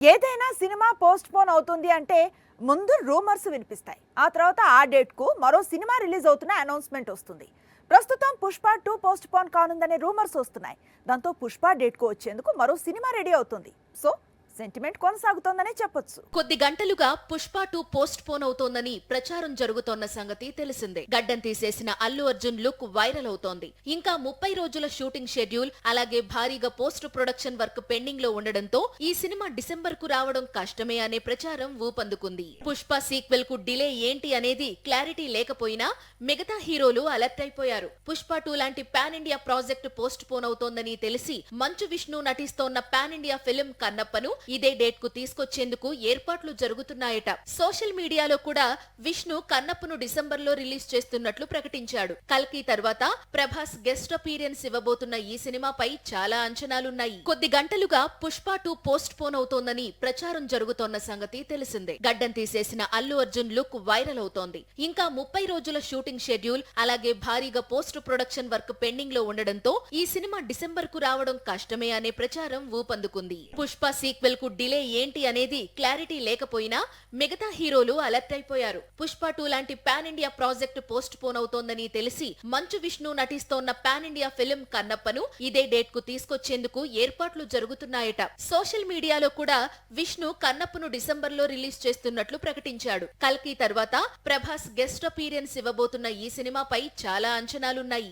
ఏదైనా cinema post phone అవుతుంది అంటే ముందు రూమర్స్ వినిపిస్తాయి. ఆ తర్వాత ఆ డేట్ కు మరో సినిమా రిలీజ్ అవుతున్న అనౌన్స్మెంట్ వస్తుంది. ప్రస్తుతం పుష్ప 2 పోస్ట్ పోన్ కానుందనే రూమర్స్ వస్తున్నాయి. దాంతో పుష్ప డేట్ కు వచ్చేందుకు మరో సినిమా రెడీ అవుతుంది. సో సెంటిమెంట్ కొనసాగుతోందనే చెప్పొచ్చు. కొద్ది గంటలుగా పుష్ప 2 పోస్ట్ పోన్ అవుతోందని ప్రచారం జరుగుతోన్న సంగతి తెలిసిందే. గడ్డం తీసేసిన అల్లు అర్జున్ లుక్ వైరల్ అవుతోంది. ఇంకా 30 రోజుల షూటింగ్ షెడ్యూల్, అలాగే భారీగా పోస్ట్ ప్రొడక్షన్ వర్క్ పెండింగ్ లో ఉండడంతో ఈ సినిమా డిసెంబర్ కు రావడం కష్టమే అనే ప్రచారం ఊపందుకుంది. పుష్ప సీక్వెల్ కు డిలే ఏంటి అనేది క్లారిటీ లేకపోయినా మిగతా హీరోలు అలర్ట్ అయిపోయారు. పుష్ప 2 లాంటి pan India project postpone అవుతోందని తెలిసి మంచు విష్ణు నటిస్తోన్న పాన్ ఇండియా ఫిల్మ్ కన్నప్పను ఇదే డేట్ కు తీసుకొచ్చేందుకు ఏర్పాట్లు జరుగుతున్నాయట. సోషల్ మీడియాలో కూడా విష్ణు కన్నప్పను డిసెంబర్ లో రిలీజ్ చేస్తున్నట్లు ప్రకటించాడు. కల్కి తర్వాత ప్రభాస్ గెస్ట్ అపీరియన్స్ ఇవ్వబోతున్న ఈ సినిమాపై చాలా అంచనాలున్నాయి. కొద్ది గంటలుగా పుష్ప 2 పోస్ట్ పోన్ అవుతోందని ప్రచారం జరుగుతోన్న సంగతి తెలిసిందే. గడ్డం తీసేసిన అల్లు అర్జున్ లుక్ వైరల్ అవుతోంది. ఇంకా 30 రోజుల షూటింగ్ షెడ్యూల్, అలాగే భారీగా పోస్ట్ ప్రొడక్షన్ వర్క్ పెండింగ్ లో ఉండడంతో ఈ సినిమా డిసెంబర్ కు రావడం కష్టమే అనే ప్రచారం ఊపందుకుంది. పుష్ప సీక్వెల్ కు డిలే ఏంటి అనేది క్లారిటీ లేకపోయినా మిగతా హీరోలు అలర్ట్ అయిపోయారు. పుష్ప 2 లాంటి pan India project postpone అవుతోందని తెలిసి మంచు విష్ణు నటిస్తోన్న పాన్ ఇండియా ఫిల్మ్ కన్నప్పను ఇదే డేట్ కు తీసుకొచ్చేందుకు ఏర్పాట్లు జరుగుతున్నాయట. సోషల్ మీడియాలో కూడా విష్ణు కన్నప్పను డిసెంబర్ లో రిలీజ్ చేస్తున్నట్లు ప్రకటించాడు. కల్కి తర్వాత ప్రభాస్ గెస్ట్ అపీరియన్స్ ఇవ్వబోతున్న ఈ సినిమాపై చాలా అంచనాలున్నాయి.